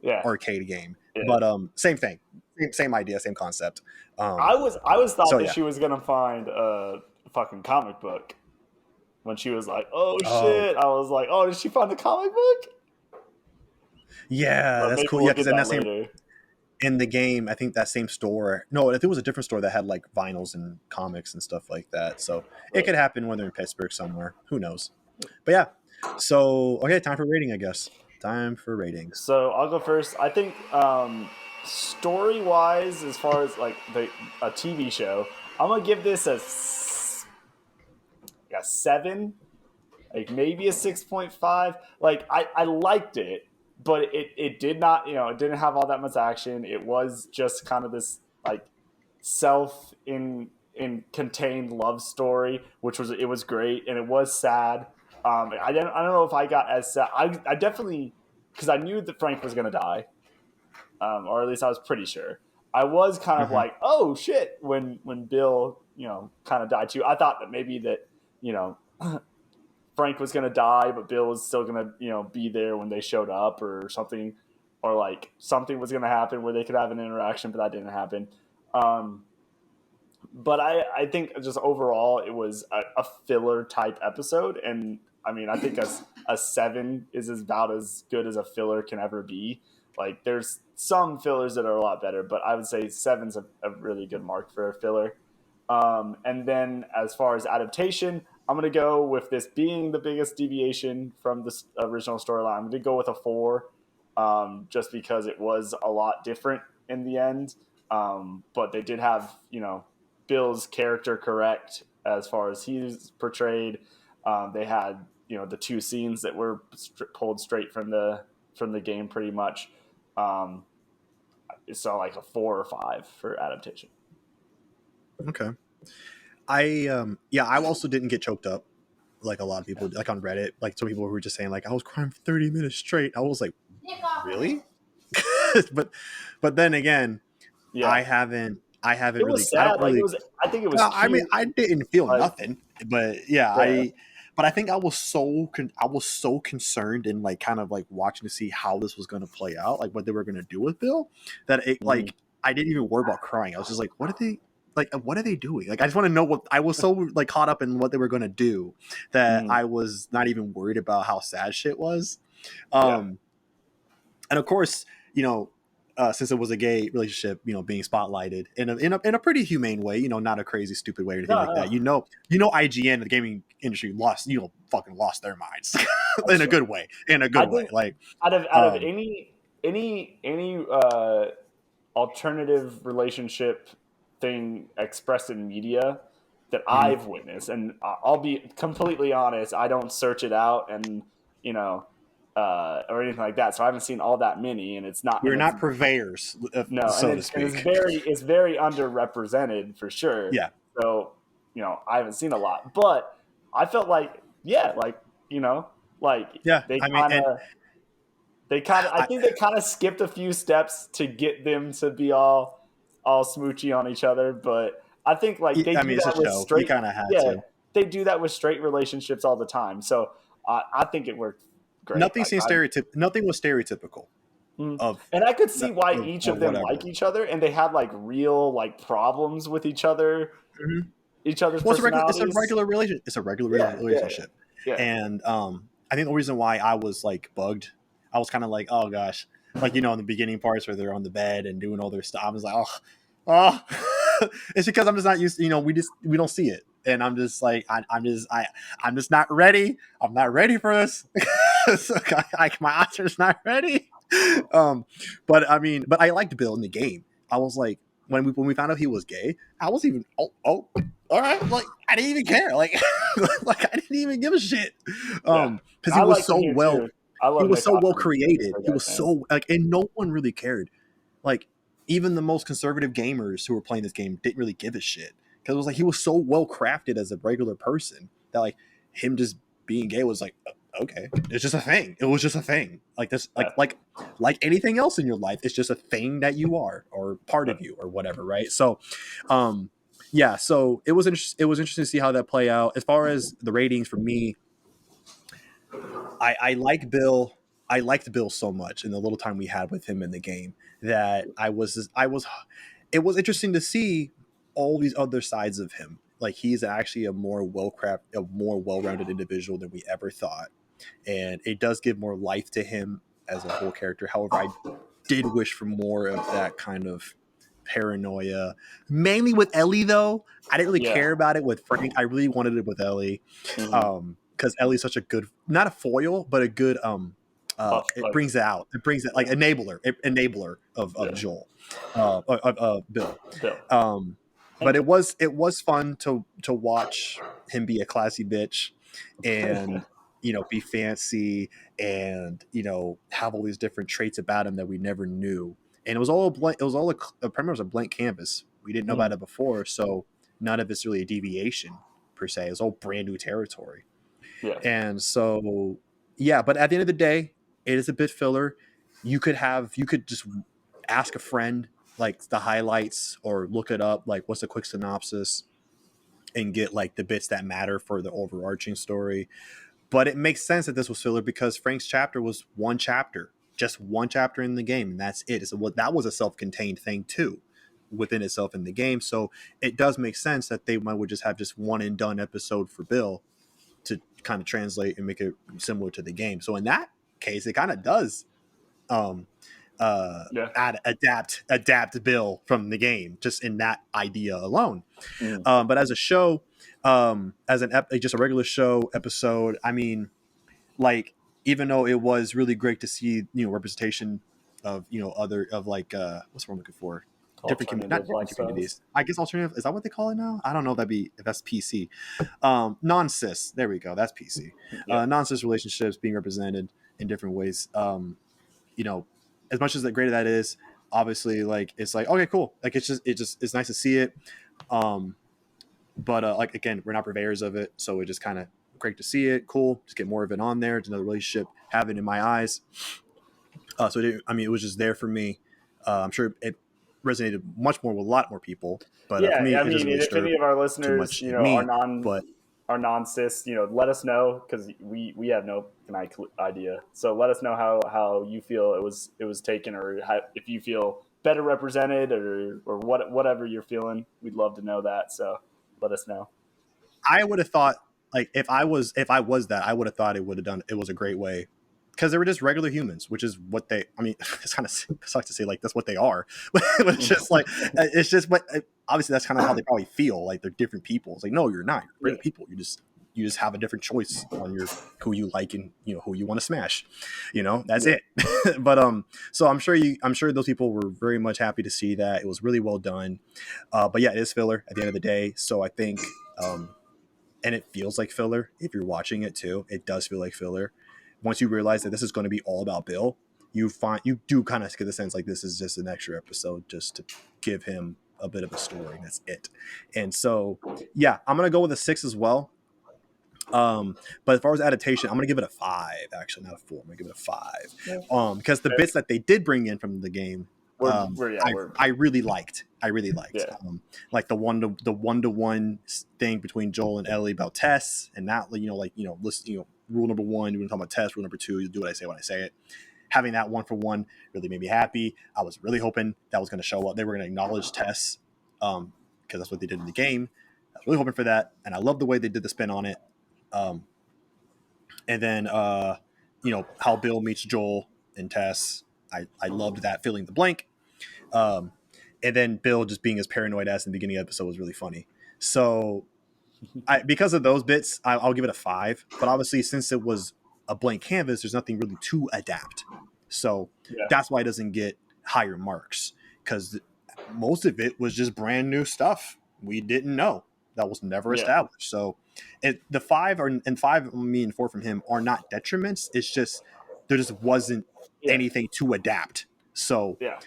Yeah, arcade game. yeah. But same thing, same idea, same concept. I was thought So that yeah. she was gonna find a fucking comic book when she was like, "Oh Oh shit!" I was like, "Oh, did she find the comic book?" yeah, But that's maybe cool. Yeah, we'll because get in that that same later. in the game, I think that same store. No, I think it was a different store that had like vinyls and comics and stuff like that. So it But could happen when they're in Pittsburgh somewhere. Who knows? But yeah. So okay, time for rating, I guess. Time for ratings. so I'll go first. I think story wise, as far as like a TV show, I'm gonna give this a 7, like maybe a 6.5. Like I liked it, but it did not, it didn't have all that much action. It was just kind of this like self in contained love story, which was it was great and it was sad. I don't know if I got as sad. I definitely, because I knew that Frank was gonna die, or at least I was pretty sure. I was kind of Hmm. like, oh shit, when Bill, kind of died too. I thought that maybe that, you know, Frank was gonna die, but Bill was still gonna, be there when they showed up or something, or like something was gonna happen where they could have an interaction, but that didn't happen. Um, but I think just overall it was a filler type episode, and I mean I think a 7 is about as good as a filler can ever be. Like there's some fillers that are a lot better, but I would say seven's a really good mark for a filler. And then as far as adaptation, I'm gonna go with this being the biggest deviation from the original storyline. I'm gonna go with a 4, just because it was a lot different in the end. But they did have, Bill's character correct as far as he's portrayed. They had, the two scenes that were pulled straight from the game pretty much. Um, so like a 4 or 5 for adaptation. Okay. I also didn't get choked up like a lot of people, like on Reddit, like some people who were just saying like I was crying for 30 minutes straight. I was like, really? but then again, Yeah, I haven't it really was I don't sad. Like it really was. I think it was I mean cute. I didn't feel Like nothing, but yeah, yeah. but I think I was so concerned and like kind of like watching to see how this was going to play out, like what they were going to do with Bill, that it Mhm. like I didn't even worry about crying. I was just like, what are they doing? Like I just want to know what I was so like caught up in what they were going to do that Mhm. I was not even worried about how sad shit was. Yeah. Um and of course, since it was a gay relationship, being spotlighted in a pretty humane way, not a crazy, stupid way or anything No, like that. no, IGN, the gaming industry, fucking lost their minds that's true. in a I good way. think Like, out of um, any alternative relationship thing expressed in media that mhm. I've witnessed, and I'll be completely honest, I don't search it out and you know or anything like that, so I haven't seen all that many, and it's not, We're and it's not purveyors, no, and so to it's speak. very underrepresented for sure. Yeah, So I haven't seen a lot, but I felt like yeah, like like yeah. they I mean, kind and of I I, think they kind of skipped a few steps to get them to be all smoochy on each other, but I think like they I do mean, it's a that with show. You straight kind of had yeah, to. they do that with straight relationships all the time. So I think it worked great. Nothing seems Nothing was stereotypical Mm. of And I could see why each or of them whatever. like each other, and they had like real like problems with Mhm. each other's Well, it's a personalities. regular relation. It's a regular Yeah, yeah, relationship, yeah. and I think the reason why I was like bugged, I was kind of like, oh gosh, like in the beginning parts where they're on the bed and doing all their stuff. I was like, it's because I'm just not used. We don't see it, and I'm just like, I'm just not ready. I'm not ready for this. So, my eyes are just not ready. Um, but I liked Bill in the game. I was like, when we found out he was gay, I was even all right, like I didn't even care, like like I didn't even give a shit, Yeah. because And I liked him here too. I he love was Nick so well Offerman as created. a He guy's was name. so like, and no one really cared. Like even the most conservative gamers who were playing this game didn't really give a shit because it was like he was so well crafted as a regular person that like him just being gay was like okay, it's just a thing. It was just a thing. Like this, Yeah. like anything else in your life, it's just a thing that you are, or part of you, or whatever, right? So, um, yeah. So it was interesting to see how that play out. As far as the ratings for me, I like Bill. I liked Bill so much in the little time we had with him in the game that I was. It was interesting to see all these other sides of him. Like he's actually a more well-rounded individual than we ever thought, and it does give more life to him as a whole character. However, I did wish for more of that kind of paranoia, mainly with Ellie. Though I didn't really Yeah. care about it with Frank. I really wanted it with Ellie, Mm-hmm. because Ellie's such a good, not a foil, but a good it Like, brings it out. It brings it like enabler of yeah. Joel, Bill. Bill. Um, And but it was fun to watch him be a classy bitch, and be fancy, and have all these different traits about him that we never knew. And it was all a blank. It was all pretty much a blank canvas. We didn't know about mm, it before, so none of it's really a deviation per se. It was all brand new territory. yeah. And so, yeah, but at the end of the day, it is a bit filler. You could just ask a friend like the highlights, or look it up, like what's a quick synopsis, and get like the bits that matter for the overarching story. But it makes sense that this was filler because Frank's chapter was one chapter, just one chapter in the game, and that's it. So what that was a self-contained thing too, within itself in the game. So it does make sense that they might would just have just one and done episode for Bill to kind of translate and make it similar to the game. So in that case, it kind of does um Yeah. adapt Bill from the game just in that idea alone. Mm. But as a show, as just a regular show episode, I mean, like, even though it was really great to see representation of other of like what's what I'm looking for, not Alternative different lifestyles. communities, I guess. Alternative, is that what they call it now? I don't know if that's PC. Non-cis, there we go, that's PC. Yeah. Non-cis relationships being represented in different ways. You know as much as that great that is, obviously, like, it's like, okay, cool, like, it's nice to see it. um but like, again, we're not purveyors of it, so it just kind of great to see it. Cool, just get more of it on there. It's another relationship having in my eyes. It was just there for me. I'm sure it resonated much more with a lot more people, but for Yeah, me, I it doesn't mean, really if stir any of our too listeners, much in me. But are non cis, let us know, because we have no idea. So let us know how you feel it was taken, or if you feel better represented, or whatever you're feeling. We'd love to know that. So let us know. I would have thought, like, if I was that, I would have thought it was a great way, because they were just regular humans, which is what they. I mean, it's kind of sucks to say, like, that's what they are, but it's just like, it's just, but obviously that's kind of how they probably feel. Like, they're different people. It's like, no, you're not. You're Yeah, regular people. You just have a different choice on your who you like, and who you want to smash. That's yeah, it. But so I'm sure those people were very much happy to see that. It was really well done. But yeah, it is filler at the end of the day. So I think and it feels like filler if you're watching it too. It does feel like filler. Once you realize that this is going to be all about Bill, you do kind of get the sense like this is just an extra episode just to give him a bit of a story, and that's it. And so, yeah, I'm gonna go with a 6 as well. But as far as adaptation, I'm gonna give it a 5. Actually, not a 4. I'm gonna give it a 5. yeah. Because the bits that they did bring in from the game, I really liked. Yeah, Like the one-to-one thing between Joel and Ellie about Tess, and that, listen, rule number one, we're talking about Tess. Rule number two, you do what I say when I say it. Having that one for one really made me happy. I was really hoping that was going to show up. They were going to acknowledge Tess, because that's what they did in the game. I was really hoping for that, and I love the way they did the spin on it. Um, and then how Bill meets Joel and Tess. I loved that, filling the blank. Um, and then Bill just being as paranoid as in the beginning of the episode was really funny. So because of those bits, I'll give it a 5. But obviously, since it was a blank canvas, there's nothing really to adapt. So yeah, that's why it doesn't get higher marks, because most of it was just brand new stuff we didn't know, that was never yeah, established. So the 5 from me and 4 from him are not detriments. It's just there just wasn't yeah, anything to adapt. So yeah.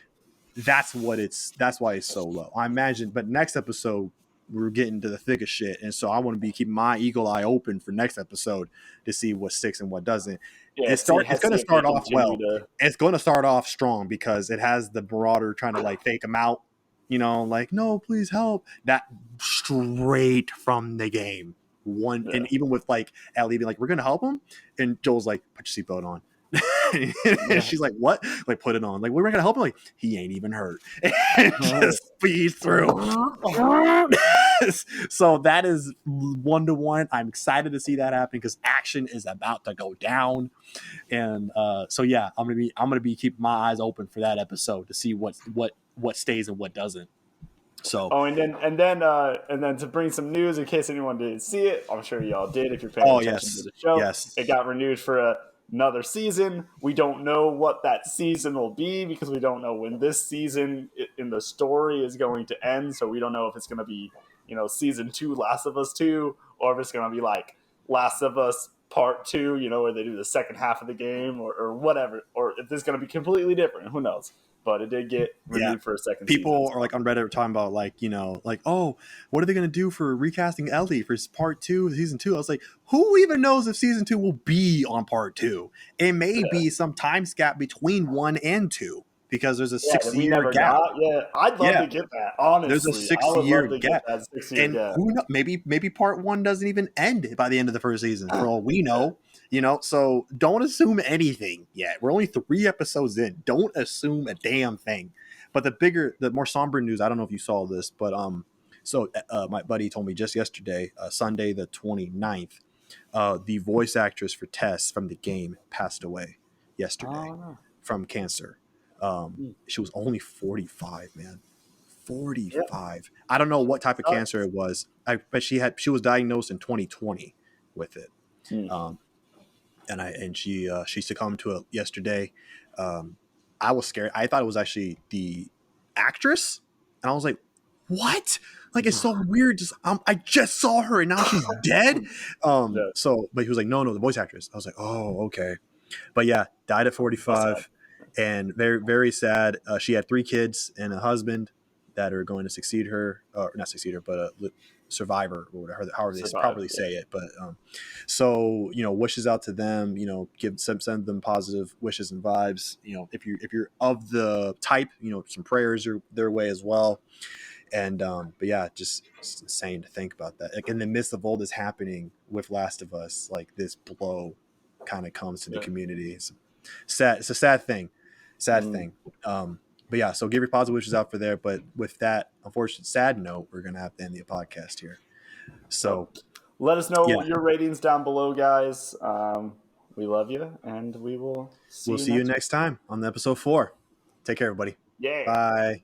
that's why it's so low, I imagine. But next episode, we're getting to the thick of shit, and so I want to be keeping my eagle eye open for next episode to see what sticks and what doesn't. Yeah, It's going to if they start off continue well. to. It's going to start off strong because it has the Marauder trying to like fake him out, like no, please help. That straight from the game. One Yeah. and even with like Ellie being like, we're gonna help him, and Joel's like, put your seatbelt on. And she's like, what? Like, put it on. Like, we're gonna help him. Like, he ain't even hurt. And just speeds through. So that is 1-1. I'm excited to see that happen because action is about to go down. And so yeah, I'm gonna be keeping my eyes open for that episode to see what stays and what doesn't. So and then to bring some news in case anyone didn't see it, I'm sure y'all did if you're paying attention to the show. Yes. It got renewed for another season. We don't know what that season will be because we don't know when this season in the story is going to end. So we don't know if it's going to be, season 2, Last of Us 2, or if it's going to be like Last of Us Part 2, where they do the second half of the game or whatever, or if it's going to be completely different. Who knows? But it did get renewed for a second season. People are like on Reddit talking about oh, what are they going to do for recasting Ellie for part 2, season 2? I was like, who even knows if season 2 will be on part 2? It may be some time gap between 1 and 2 because there's a 6-year gap. I'd love to get that. Honestly, there's a 6-year gap. And who knows, maybe part 1 doesn't even end by the end of the first season for all we know. So don't assume anything yet. We're only 3 episodes in. Don't assume a damn thing. But the more somber news, I don't know if you saw this, but my buddy told me just yesterday, Sunday the 29th, the voice actress for Tess from the game passed away yesterday from cancer. She was only 45, man. 45. Yeah. I don't know what type of cancer it was. But she was diagnosed in 2020 with it. And she succumbed to it yesterday. I was scared. I thought it was actually the actress, and I was like, "What? Like, it's so weird. I just saw her, and now she's dead." But he was like, "No, the voice actress." I was like, "Oh, okay." But yeah, died at 45, and very, very sad. She had 3 kids and a husband that are going to succeed her, or not succeed her, but survivor or whatever, however they properly say it. But so wishes out to them. Send them positive wishes and vibes. If you're of the type, some prayers are their way as well. And but yeah, just insane to think about that. Like in the midst of all this happening with Last of Us, like this blow kind of comes to the community. It's sad. It's a sad thing. Thing. But yeah, so give your positive wishes out for there. But with that unfortunate sad note, we're gonna have to end the podcast here. So let us know your ratings down below, guys. We love you, and we will see you next time on the episode 4. Take care, everybody. Yeah. Bye.